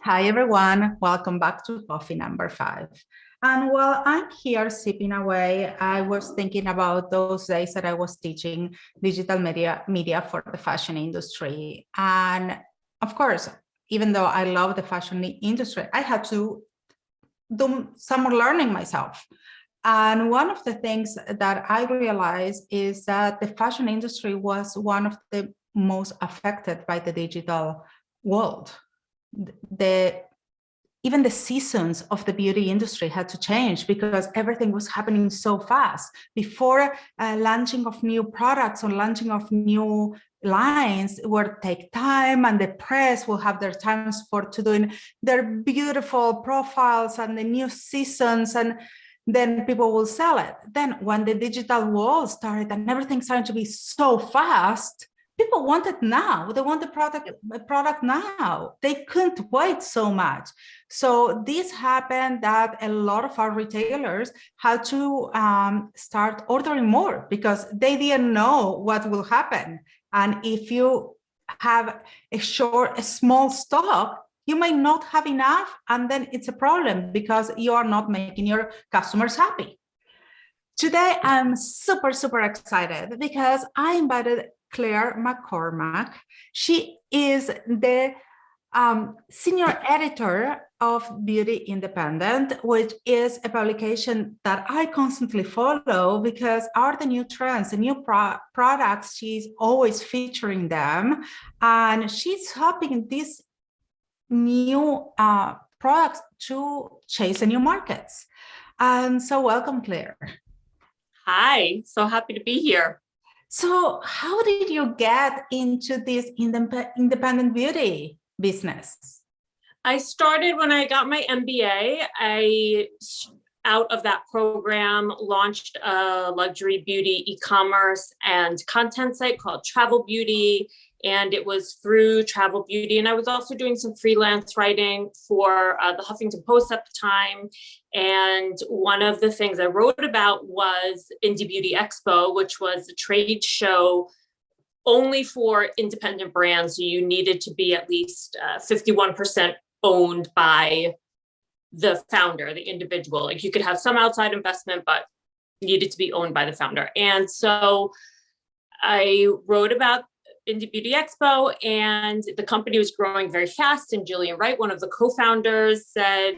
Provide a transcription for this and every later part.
Hi, everyone. Welcome back to coffee number 5. And while I'm here sipping away, I was thinking about those days that I was teaching digital media for the fashion industry. And of course, even though I love the fashion industry, I had to do some more learning myself. And one of the things that I realized is that the fashion industry was one of the most affected by the digital world. Even the seasons of the beauty industry had to change because everything was happening so fast. Before launching of new products or launching of new lines will take time, and the press will have their times to doing their beautiful profiles and the new seasons, and then people will sell it. Then when the digital world started and everything started to be so fast, people want it now. They want the product now. They couldn't wait so much. So this happened that a lot of our retailers had to start ordering more because they didn't know what will happen. And if you have a small stock, you might not have enough, and then it's a problem because you are not making your customers happy. Today, I'm super, super excited because I invited Claire McCormack. She is the senior editor of Beauty Independent, which is a publication that I constantly follow because are the new trends, the new products, she's always featuring them. And she's helping these new products to chase the new markets. And so welcome, Claire. Hi, so happy to be here. So how did you get into this independent beauty business? I started when I got my MBA. Out of that program, launched a luxury beauty e-commerce and content site called Travel Beauty. And it was through Travel Beauty. And I was also doing some freelance writing for the Huffington Post at the time. And one of the things I wrote about was Indie Beauty Expo, which was a trade show only for independent brands. So you needed to be at least 51% owned by the founder, the individual. Like you could have some outside investment, but needed to be owned by the founder. And so I wrote about Indie Beauty Expo, and the company was growing very fast. And Jillian Wright, one of the co-founders, said,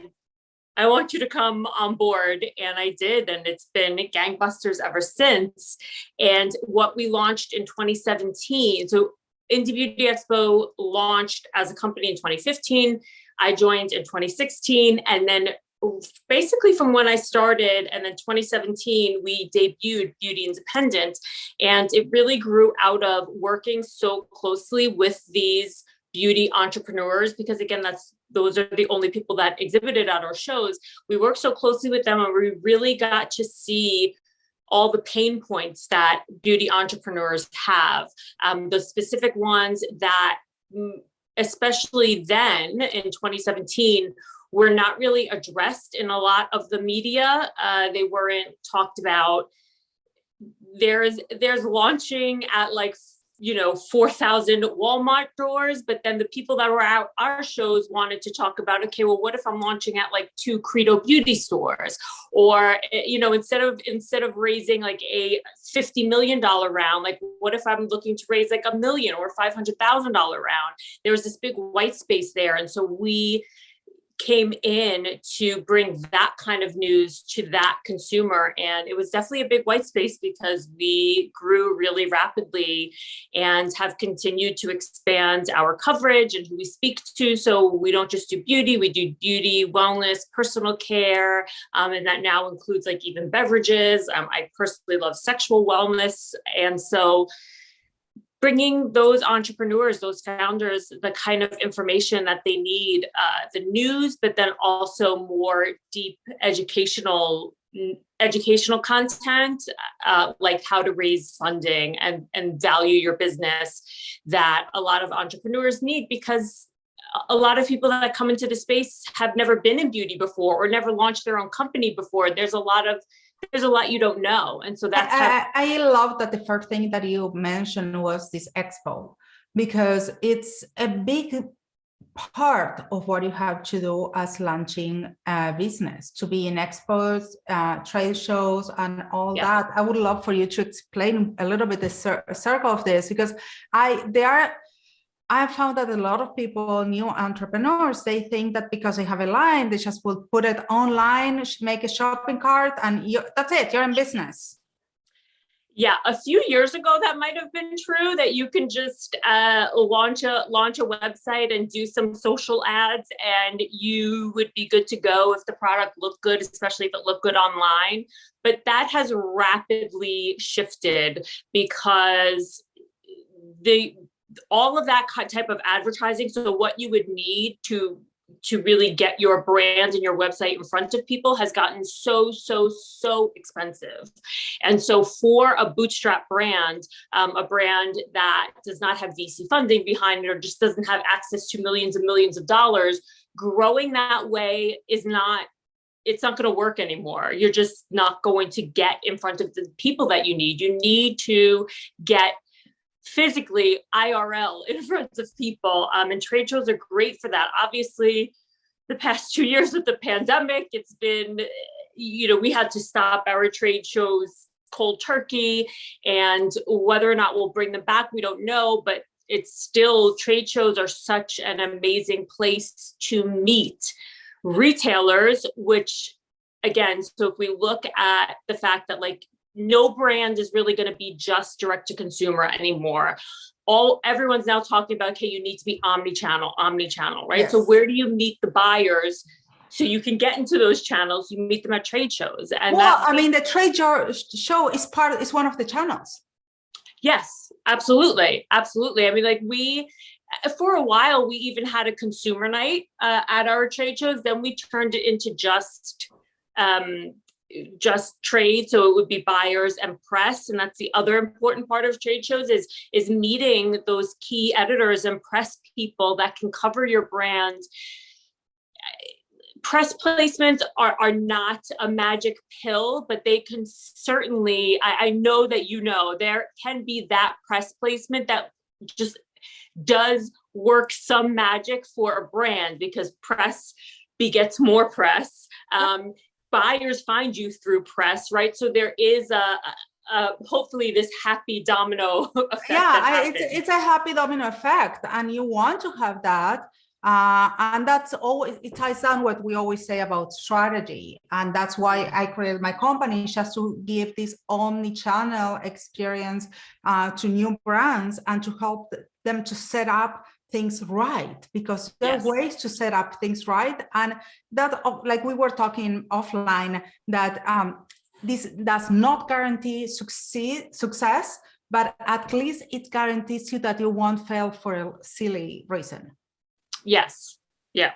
I want you to come on board. And I did. And it's been gangbusters ever since. And what we launched in 2017, so Indie Beauty Expo launched as a company in 2015. I joined in 2016, and then basically from when I started, and then 2017, we debuted Beauty Independent, and it really grew out of working so closely with these beauty entrepreneurs, because again, those are the only people that exhibited at our shows. We worked so closely with them, and we really got to see all the pain points that beauty entrepreneurs have, the specific ones that especially then in 2017, were not really addressed in a lot of the media. They weren't talked about. There's launching at 4,000 Walmart doors, but then the people that were at our shows wanted to talk about, okay, well, what if I'm launching at 2 Credo beauty stores? Or, instead of raising a $50 million round, what if I'm looking to raise $1 million or $500,000 round? There was this big white space there. And so we came in to bring that kind of news to that consumer. And it was definitely a big white space because we grew really rapidly and have continued to expand our coverage and who we speak to. So we don't just do beauty, we do beauty, wellness, personal care. And that now includes even beverages. I personally love sexual wellness. And so bringing those entrepreneurs, those founders, the kind of information that they need, the news, but then also more deep educational content, like how to raise funding and value your business, that a lot of entrepreneurs need, because a lot of people that come into the space have never been in beauty before or never launched their own company before. There's a lot you don't know. And so that's I love that the first thing that you mentioned was this expo, because it's a big part of what you have to do as launching a business, to be in expos, trade shows, and all that. I would love for you to explain a little bit the circle of this, because I found that a lot of people, new entrepreneurs, they think that because they have a line, they just will put it online, make a shopping cart, and that's it, you're in business. Yeah, a few years ago, that might have been true, that you can just launch a website and do some social ads and you would be good to go if the product looked good, especially if it looked good online. But that has rapidly shifted because all of that type of advertising, so what you would need to really get your brand and your website in front of people has gotten so expensive. And so for a bootstrap brand, a brand that does not have VC funding behind it or just doesn't have access to millions and millions of dollars, growing that way it's not going to work anymore. You're just not going to get in front of the people that you need. You need to get physically IRL in front of people, and trade shows are great for that. Obviously, the past 2 years with the pandemic, it's been, we had to stop our trade shows cold turkey, and whether or not we'll bring them back, we don't know, but it's still, trade shows are such an amazing place to meet retailers, which again, so if we look at the fact that no brand is really going to be just direct to consumer anymore. Everyone's now talking about, okay, you need to be omni-channel, right? Yes. So where do you meet the buyers so you can get into those channels? You meet them at trade shows. And the trade show is one of the channels. Yes, absolutely. I mean, for a while, we even had a consumer night at our trade shows. Then we turned it into just trade, so it would be buyers and press, and that's the other important part of trade shows is meeting those key editors and press people that can cover your brand. Press placements are not a magic pill, but they can certainly, I know that there can be that press placement that just does work some magic for a brand, because press begets more press. Buyers find you through press, right? So there is a hopefully this happy domino effect. Yeah, it's a happy domino effect, and you want to have that. And that's always, it ties down what we always say about strategy. And that's why I created my company, just to give this omni-channel experience to new brands and to help them to set up things right, because there are ways to set up things right. And that, like we were talking offline, that this does not guarantee success, but at least it guarantees you that you won't fail for a silly reason. Yes. Yeah.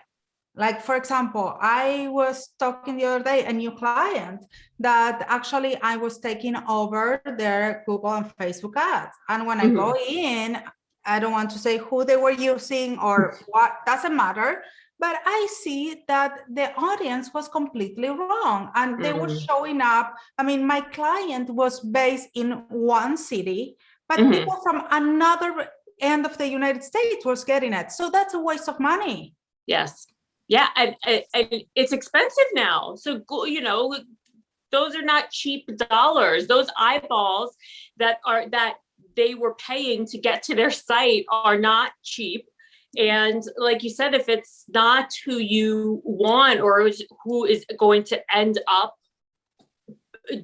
Like, for example, I was talking the other day, a new client that actually I was taking over their Google and Facebook ads. And when I go in, I don't want to say who they were using or what, doesn't matter. But I see that the audience was completely wrong. And they were showing up. I mean, my client was based in one city, but people from another end of the United States was getting it. So that's a waste of money. Yes. Yeah. And it's expensive now. So, those are not cheap dollars. Those eyeballs that they were paying to get to their site are not cheap. And like you said, if it's not who you want or who is going to end up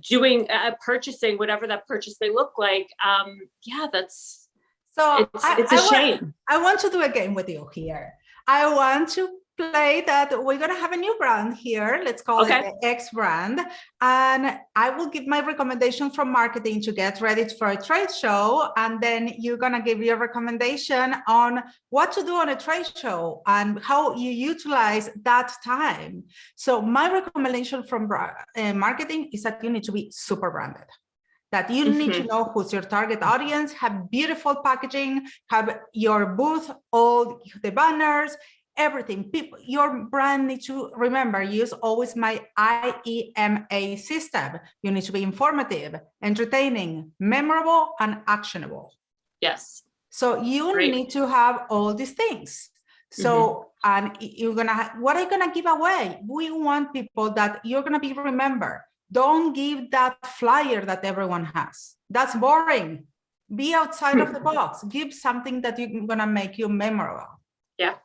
doing purchasing whatever that purchase may look like, that's it's a shame. I want to do a game with you here. I want to play that we're going to have a new brand here. Let's call it the X brand. And I will give my recommendation from marketing to get ready for a trade show. And then you're going to give your recommendation on what to do on a trade show and how you utilize that time. So my recommendation from marketing is that you need to be super branded. That you need to know who's your target audience, have beautiful packaging, have your booth, all the banners, everything. Your brand needs to, remember, use always my IEMA system. You need to be informative, entertaining, memorable, and actionable. Yes. So you need to have all these things. So, and you're gonna, what are you gonna give away? We want people that you're gonna be remembered. Don't give that flyer that everyone has. That's boring. Be outside of the box. Give something that you're gonna make you memorable. Yeah.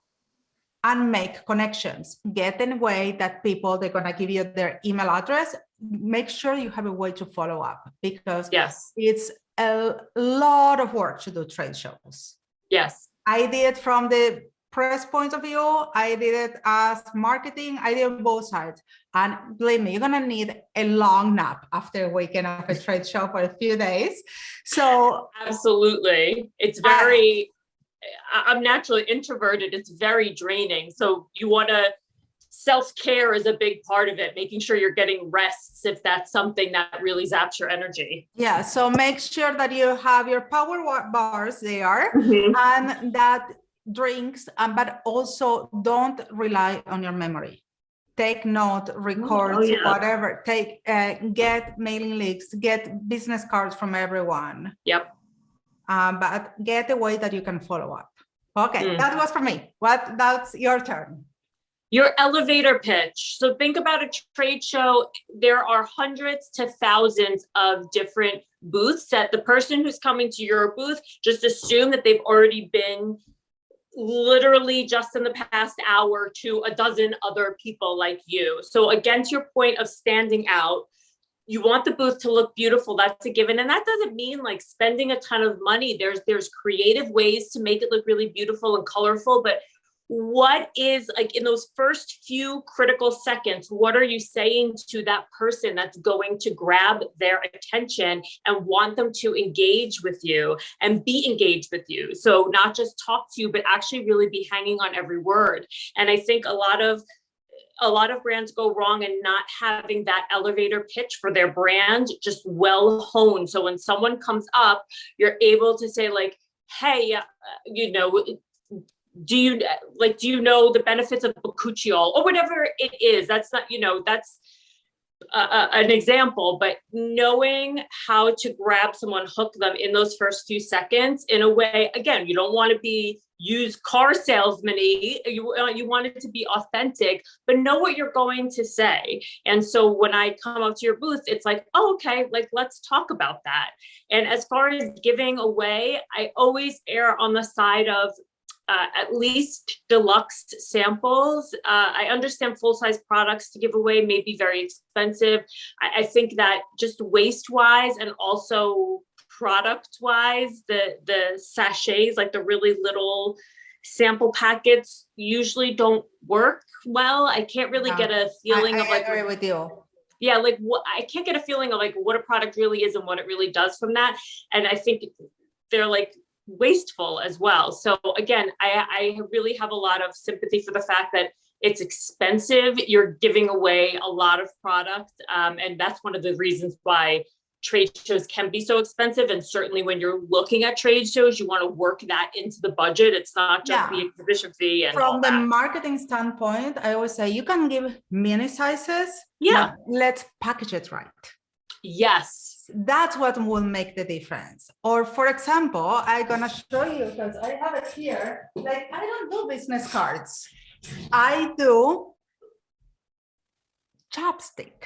And make connections. Get in a way that people, they're gonna give you their email address. Make sure you have a way to follow up, because Yes. it's a lot of work to do trade shows. Yes. I did it from the press point of view. I did it as marketing. I did both sides. And believe me, you're gonna need a long nap after a weekend of a trade show for a few days. So absolutely, it's very, I'm naturally introverted. It's very draining. So you want to, self-care is a big part of it, making sure you're getting rests if that's something that really zaps your energy. Yeah, so make sure that you have your power bars there and that drinks, but also don't rely on your memory. Take note, record, whatever, take, get mailing lists, get business cards from everyone. Yep. But get a way that you can follow up. Okay, that was for me. That's your turn. Your elevator pitch. So think about a trade show. There are hundreds to thousands of different booths that the person who's coming to your booth, just assume that they've already been literally just in the past hour to a dozen other people like you. So again, to your point of standing out, you want the booth to look beautiful. That's a given. And that doesn't mean like spending a ton of money. There's creative ways to make it look really beautiful and colorful, but what is, like, in those first few critical seconds, what are you saying to that person that's going to grab their attention and want them to engage with you and be engaged with you? So not just talk to you, but actually really be hanging on every word. And I think a lot of brands go wrong in not having that elevator pitch for their brand just well honed. So when someone comes up, you're able to say like, hey, do you know the benefits of bakuchiol or whatever it is? That's not, that's an example, but knowing how to grab someone, hook them in those first few seconds in a way, again, you don't want to be used car salesman-y, you want it to be authentic, but know what you're going to say. And so when I come up to your booth, it's like, oh, okay, like, let's talk about that. And as far as giving away, I always err on the side of at least deluxe samples. I understand full-size products to give away may be very expensive. I think that just waste-wise and also product-wise, the sachets, like the really little sample packets, usually don't work well. I can't really get a feeling of like, I agree with you. Yeah, like what I can't get a feeling of like what a product really is and what it really does from that. And I think they're like wasteful as well. So again, I really have a lot of sympathy for the fact that it's expensive. You're giving away a lot of product. And that's one of the reasons why trade shows can be so expensive. And certainly when you're looking at trade shows, you want to work that into the budget. It's not just the exhibition fee. And from the marketing standpoint, I always say you can give mini sizes. Yeah. Let's package it right. Yes. That's what will make the difference. Or for example, I'm gonna show you because I have it here. Like, I don't do business cards. I do chapstick.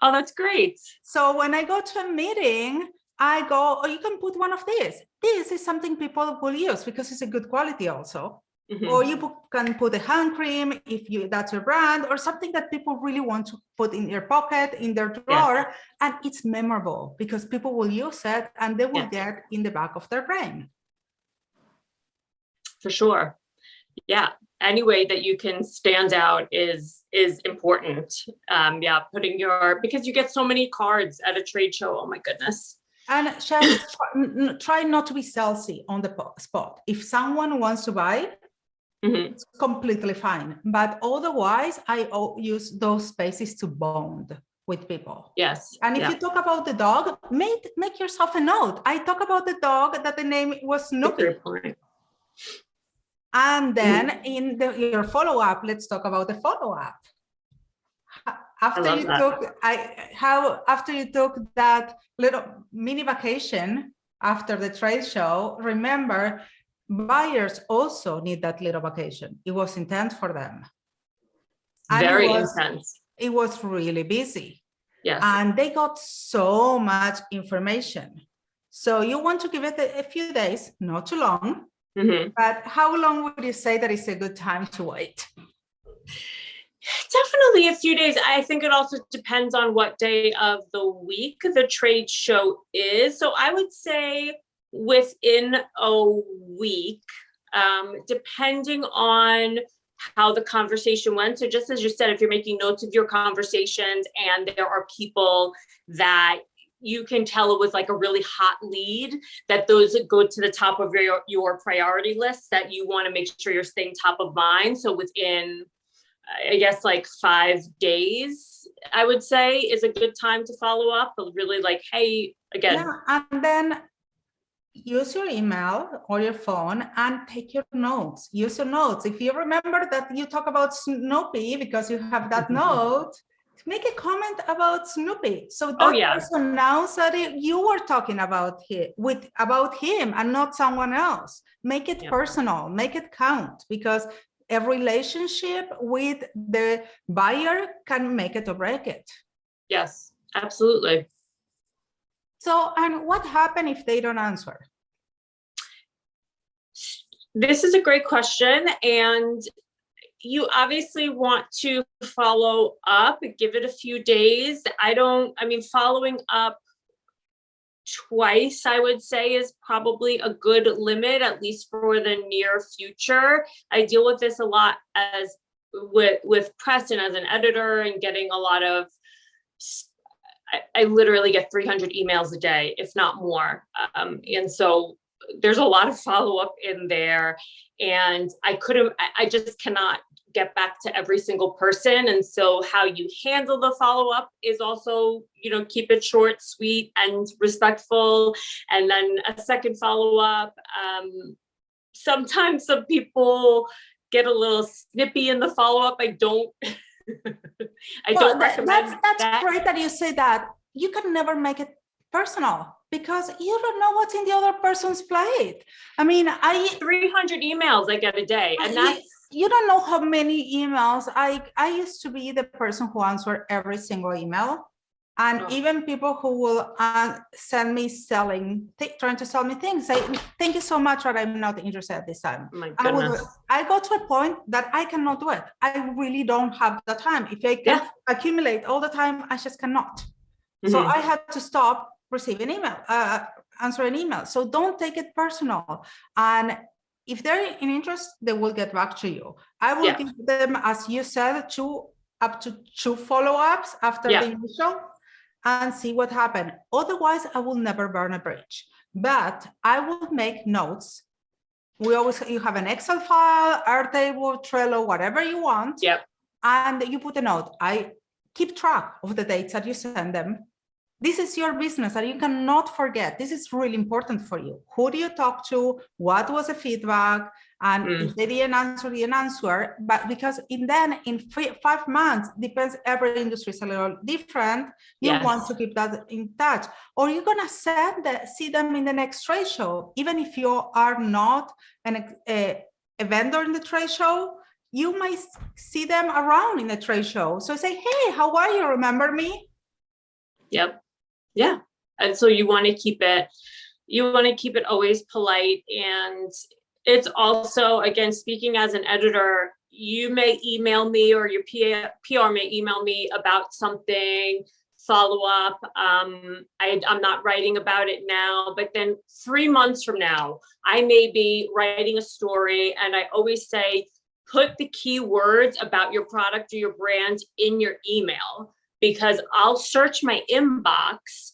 Oh, that's great. So when I go to a meeting, I go, oh, you can put one of these. This is something people will use because it's a good quality also. Or you can put a hand cream if that's your brand, or something that people really want to put in their pocket, in their drawer, and it's memorable because people will use it and they will get in the back of their brain. For sure. Yeah. Any way that you can stand out is important. Putting because you get so many cards at a trade show. Oh my goodness. And just try not to be salesy on the spot. If someone wants to buy, it's completely fine. But otherwise, I use those spaces to bond with people. Yes. And if you talk about the dog, make yourself a note. I talk about the dog that the name was Snoopy. And then in your follow-up, let's talk about the follow-up. After you took that little mini vacation after the trade show, remember, buyers also need that little vacation. It was intense for them. And Very intense. It was really busy. Yes. And they got so much information. So you want to give it a few days, not too long. Mm-hmm. But how long would you say that is a good time to wait? Definitely a few days. I think it also depends on what day of the week the trade show is. So I would say within a week, depending on how the conversation went. So just as you said, if you're making notes of your conversations and there are people that you can tell it was like a really hot lead, that those go to the top of your priority list, that you want to make sure you're staying top of mind. So within, I guess, like 5 days, I would say is a good time to follow up. But really, like, hey, again. Yeah, and then use your email or your phone and take your notes. Use your notes. If you remember that you talk about Snoopy because you have that note, make a comment about Snoopy. So that person knows that you were talking about him and not someone else. Make it personal, make it count, because a relationship with the buyer can make it or break it. Yes, absolutely. So, and what happens if they don't answer? This is a great question. And you obviously want to follow up, give it a few days. Following up twice, I would say, is probably a good limit, at least for the near future. I deal with this a lot with press and as an editor, and getting a lot of, I literally get 300 emails a day, if not more. And so there's a lot of follow-up in there, and I just cannot get back to every single person. And so how you handle the follow-up is also, keep it short, sweet, and respectful. And then a second follow-up. Sometimes some people get a little snippy in the follow-up. I don't recommend that's great that you say that. You can never make it personal, because you don't know what's in the other person's plate. 300 emails I get a day, and you don't know how many emails. I used to be the person who answered every single email, and even people who will send me trying to sell me things, say, thank you so much, but I'm not interested at this time. My goodness. I got to a point that I cannot do it. I really don't have the time. If I can accumulate all the time, I just cannot. Mm-hmm. So I had to stop receiving answering emails. So don't take it personal. And if they're in interest, they will get back to you. I will give them, as you said, up to 2 follow-ups after the initial, and see what happened. Otherwise, I will never burn a bridge. But I will make notes. You have an Excel file, Airtable, Trello, whatever you want. Yep. And you put a note. I keep track of the dates that you send them. This is your business and you cannot forget. This is really important for you. Who do you talk to? What was the feedback? And if they didn't answer. But because in 5 months, depends, every industry is a little different. You want to keep that in touch. Or you're going to see them in the next trade show. Even if you are not a vendor in the trade show, you might see them around in the trade show. So say, hey, how are you? Remember me? Yep. Yeah. And so you want to keep it always polite. And it's also, again, speaking as an editor, you may email me, or your PR may email me about something, follow up. I'm not writing about it now, but then 3 months from now, I may be writing a story, and I always say, put the keywords about your product or your brand in your email, because I'll search my inbox,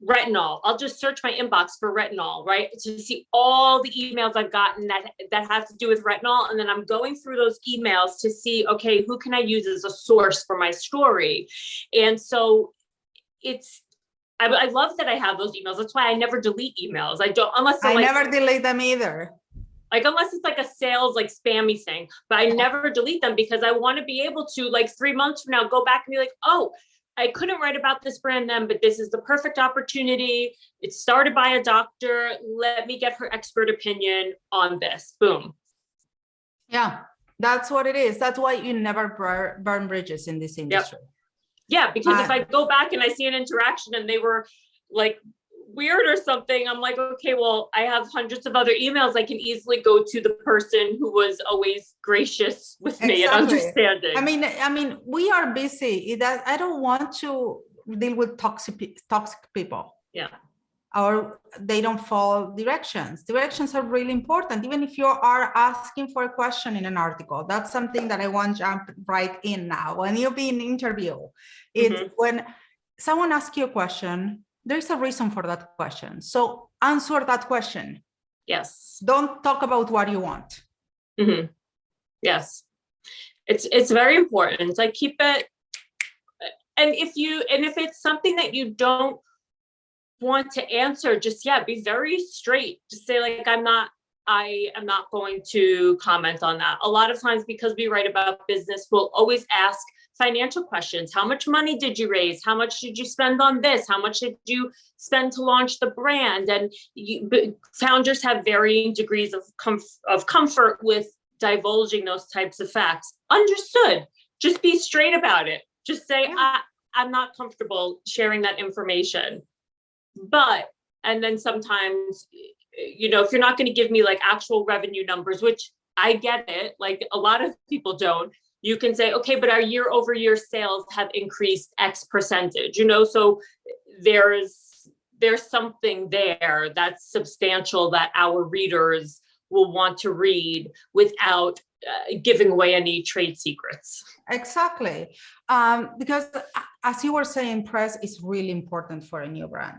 retinol. I'll just search my inbox for retinol, right? To see all the emails I've gotten that has to do with retinol. And then I'm going through those emails to see, okay, who can I use as a source for my story? And so I love that I have those emails. That's why I never delete emails. I never delete them either. Unless it's like a sales, like spammy thing, but I never delete them, because I want to be able to, like, 3 months from now, go back and be like, oh, I couldn't write about this brand then, but this is the perfect opportunity. It's started by a doctor. Let me get her expert opinion on this. Boom. Yeah, that's what it is. That's why you never burn bridges in this industry. Yep. Yeah, because if I go back and I see an interaction and they were like weird or something, I'm like, okay, well, I have hundreds of other emails. I can easily go to the person who was always gracious with me and understanding. I mean, we are busy. That I don't want to deal with toxic people. Yeah. Or they don't follow directions. Directions are really important. Even if you are asking for a question in an article, that's something that I want to jump right in now. When you be in an interview, it's when someone asks you a question, there's a reason for that question. So answer that question. Yes. Don't talk about what you want. Yes. It's very important. Like keep it. And if it's something that you don't want to answer, just be very straight. Just say like, I am not going to comment on that. A lot of times, because we write about business, we'll always ask financial questions. How much money did you raise? How much did you spend on this? How much did you spend to launch the brand? And founders have varying degrees of comfort with divulging those types of facts. Understood. Just be straight about it. Just say, I'm not comfortable sharing that information. But, and then sometimes, if you're not going to give me like actual revenue numbers, which I get it, like a lot of people don't, you can say, okay, but our year-over-year sales have increased X percentage, so there's something there that's substantial that our readers will want to read without giving away any trade secrets. Exactly. Because as you were saying, press is really important for a new brand.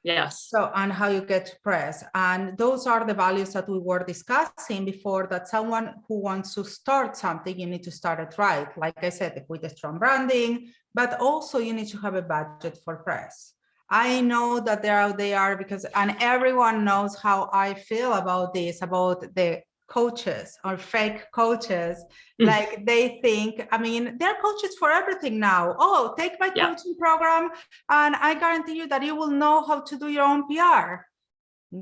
Yes. So, and how you get to press. And those are the values that we were discussing before, that someone who wants to start something, you need to start it right. Like I said, with a strong branding, but also you need to have a budget for press. I know that they are because, and everyone knows how I feel about this, about the coaches or fake coaches. Like they think, they're coaches for everything now. Oh, take my coaching program and I guarantee you that you will know how to do your own PR.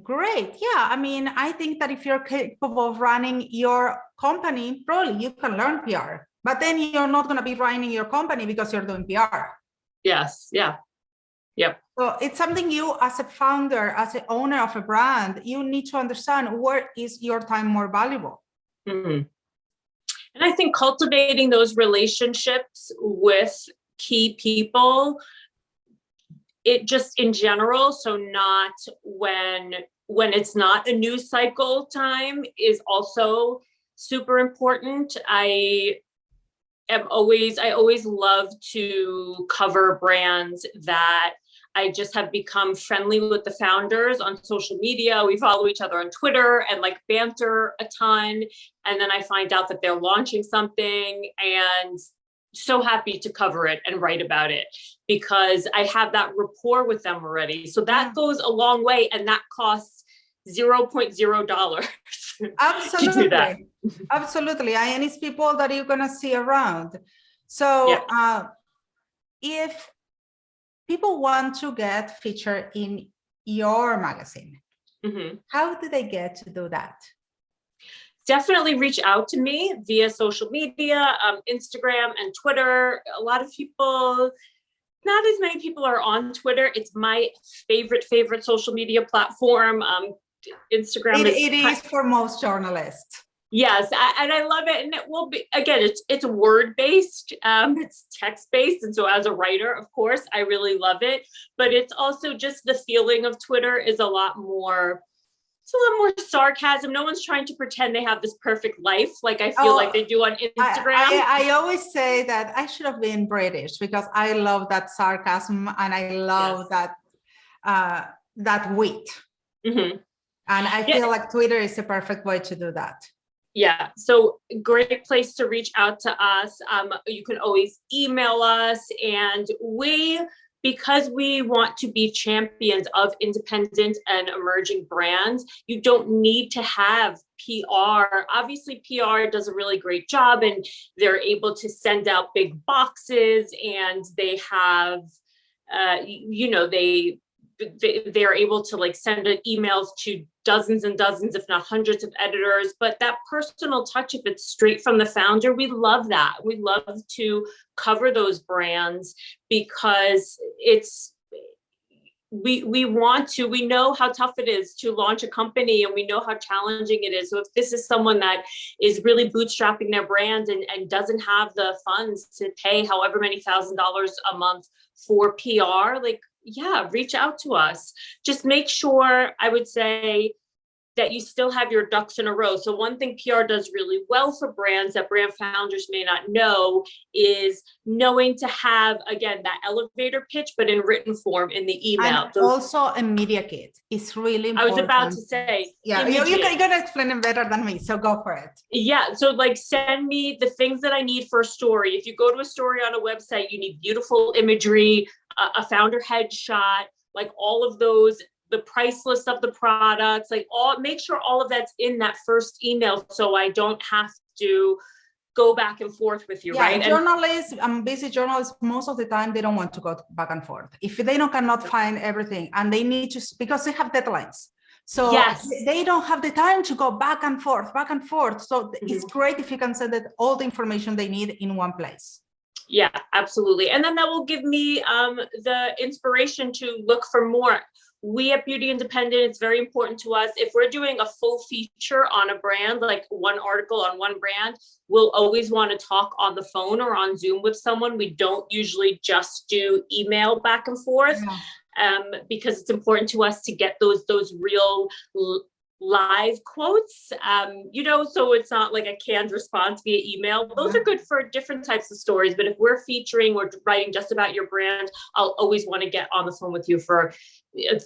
Great. Yeah. I think that if you're capable of running your company, probably you can learn PR, but then you're not going to be running your company because you're doing PR. Yes. Yeah. Yep. So it's something you, as a founder, as an owner of a brand, you need to understand, where is your time more valuable? And I think cultivating those relationships with key people, it just in general, so not when it's not a news cycle time, is also super important. I always love to cover brands that I just have become friendly with the founders on social media. We follow each other on Twitter and like banter a ton. And then I find out that they're launching something, and so happy to cover it and write about it because I have that rapport with them already. So that goes a long way, and that costs $0.0 Absolutely. to do that. Absolutely. And it's people that you're going to see around. So if people want to get featured in your magazine, how do they get to do that? Definitely reach out to me via social media, Instagram and Twitter. A lot of people, not as many people are on Twitter. It's my favorite social media platform. Instagram it is for most journalists. Yes, and I love it. And it will be, again, it's word-based, it's text-based. And so as a writer, of course, I really love it. But it's also just the feeling of Twitter is a lot more sarcasm. No one's trying to pretend they have this perfect life like I feel like they do on Instagram. I always say that I should have been British because I love that sarcasm and I love that wit. And I feel like Twitter is the perfect way to do that. Yeah, so great place to reach out to us. You can always email us, and because we want to be champions of independent and emerging brands, you don't need to have PR. Obviously, PR does a really great job, and they're able to send out big boxes, and they have, they're able to like send emails to dozens and dozens, if not hundreds of editors. But that personal touch, if it's straight from the founder, we love that. We love to cover those brands because we know how tough it is to launch a company, and we know how challenging it is. So if this is someone that is really bootstrapping their brand and doesn't have the funds to pay however many $1,000s a month for PR, like, yeah, reach out to us. Just make sure, I would say, that you still have your ducks in a row. So one thing PR does really well for brands that brand founders may not know is knowing to have, again, that elevator pitch, but in written form in the email. And also a media kit is really important. I was about to say, yeah, you're going to explain it better than me, so go for it. Yeah, so like send me the things that I need for a story. If you go to a story on a website, you need beautiful imagery, a founder headshot, like all of those, the price list of the products, like make sure all of that's in that first email, so I don't have to go back and forth with you, right? Journalists, busy journalists, most of the time, they don't want to go back and forth. If they cannot find everything, and they need to, because they have deadlines. So yes, they don't have the time to go back and forth. So it's great if you can send all the information they need in one place. Yeah, absolutely. And then that will give me the inspiration to look for more. We at Beauty Independent, it's very important to us. If we're doing a full feature on a brand, like one article on one brand, we'll always want to talk on the phone or on Zoom with someone. We don't usually just do email back and forth, because it's important to us to get those real live quotes, so it's not like a canned response via email. Those are good for different types of stories, but if we're featuring or writing just about your brand, I'll always want to get on the phone with you for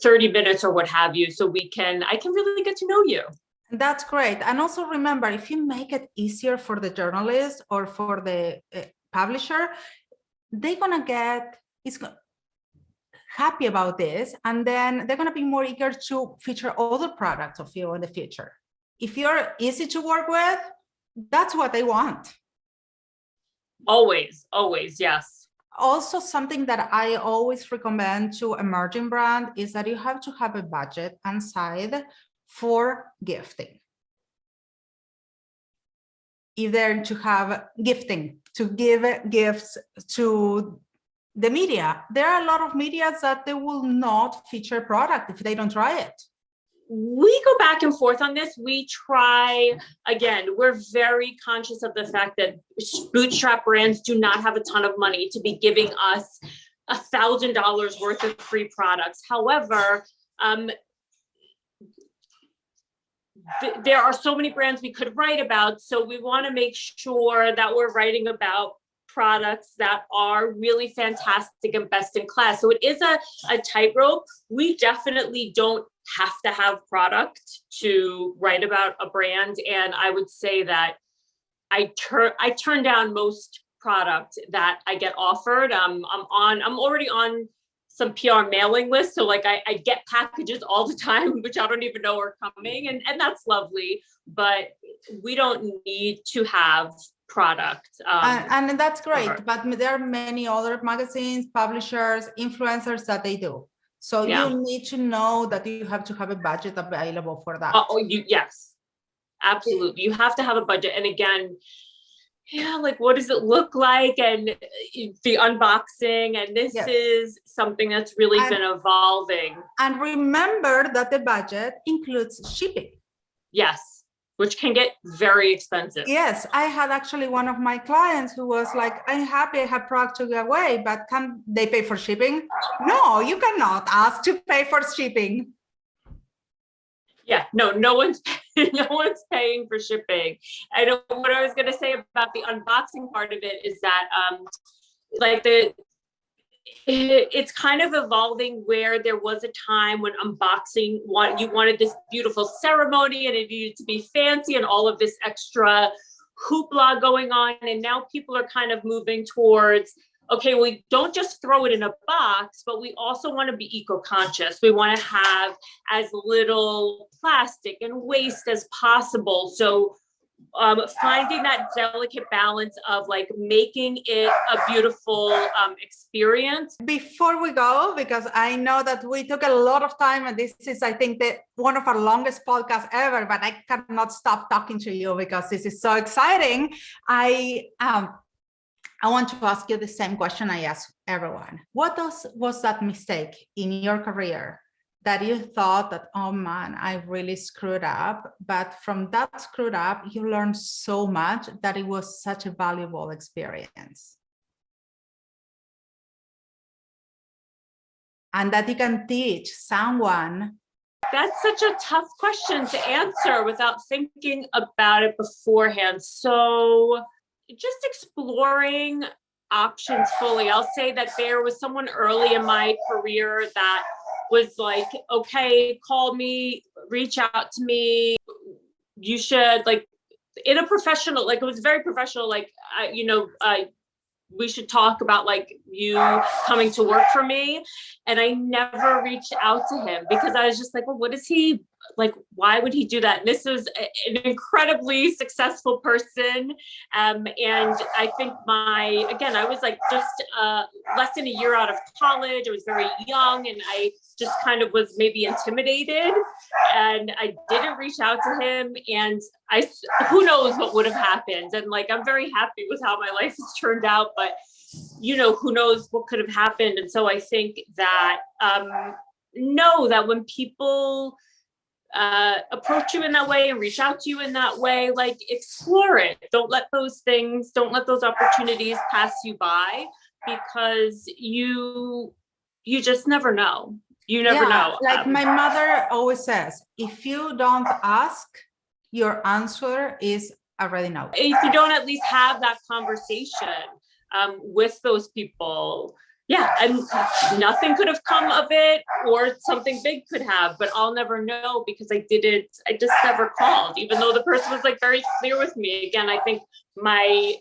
30 minutes or what have you, so I can really get to know you. That's great. And also remember, if you make it easier for the journalist or for the publisher, they're gonna get happy about this, and then they're going to be more eager to feature other products of you in the future. If you're easy to work with, that's what they want. Always, yes. Also, something that I always recommend to emerging brand is that you have to have a budget inside for gifting. Either to have gifting, to give gifts to the media. There are a lot of media that they will not feature a product if they don't try it. We go back and forth on this. We try, again, we're very conscious of the fact that bootstrap brands do not have a ton of money to be giving us $1,000 worth of free products. However, there are so many brands we could write about, so we want to make sure that we're writing about products that are really fantastic and best in class. So it is a tightrope. We definitely don't have to have product to write about a brand, and I would say that I turn down most product that I get offered. I'm already on some PR mailing lists, so like I get packages all the time, which I don't even know are coming, and that's lovely, but we don't need to have product. And that's great, but there are many other magazines, publishers, influencers that they do. So you need to know that you have to have a budget available for that. Yes, absolutely. You have to have a budget. And again, like what does it look like? And the unboxing, and this is something that's really been evolving. And remember that the budget includes shipping. Yes. Which can get very expensive. Yes, I had actually one of my clients who was like, I'm happy I have product to give away, but can they pay for shipping? No, you cannot ask to pay for shipping. Yeah, no one's paying for shipping. I know what I was going to say about the unboxing part of it is that it's kind of evolving, where there was a time when unboxing, you wanted this beautiful ceremony and it needed to be fancy and all of this extra hoopla going on, and now people are kind of moving towards okay, we don't just throw it in a box, but we also want to be eco-conscious. We want to have as little plastic and waste as possible. So finding that delicate balance of like making it a beautiful experience. Before we go, because I know that we took a lot of time, and this is, I think, one of our longest podcasts ever, but I cannot stop talking to you because this is so exciting. I want to ask you the same question I ask everyone. What was that mistake in your career that you thought that, oh man, I really screwed up, but from that screwed up, you learned so much that it was such a valuable experience? And that you can teach someone? That's such a tough question to answer without thinking about it beforehand. So just exploring options fully. I'll say that there was someone early in my career that was like, okay, call me, reach out to me. You should, like, in a professional, like, it was very professional, like, we should talk about like you coming to work for me. And I never reached out to him because I was just like, well, what is he like? Why would he do that? And this was an incredibly successful person. And I think I was like just less than a year out of college. I was very young and I just kind of was maybe intimidated, and I didn't reach out to him, and who knows what would have happened. And like, I'm very happy with how my life has turned out, but who knows what could have happened. And so I think that know that when people approach you in that way and reach out to you in that way, like, explore it. Don't let those opportunities pass you by, because you just never know. You never know. Like my mother always says, if you don't ask, your answer is already no. If you don't at least have that conversation with those people, and nothing could have come of it, or something big could have, but I'll never know because I just never called, even though the person was like very clear with me. Again, I think I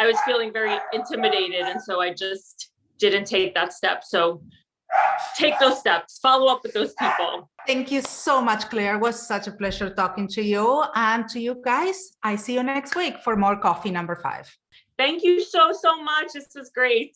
was feeling very intimidated, and so I just didn't take that step. So take those steps, follow up with those people. Thank you so much, Claire. It was such a pleasure talking to you. And to you guys, I see you next week for more coffee number 5. Thank you so much. This was great.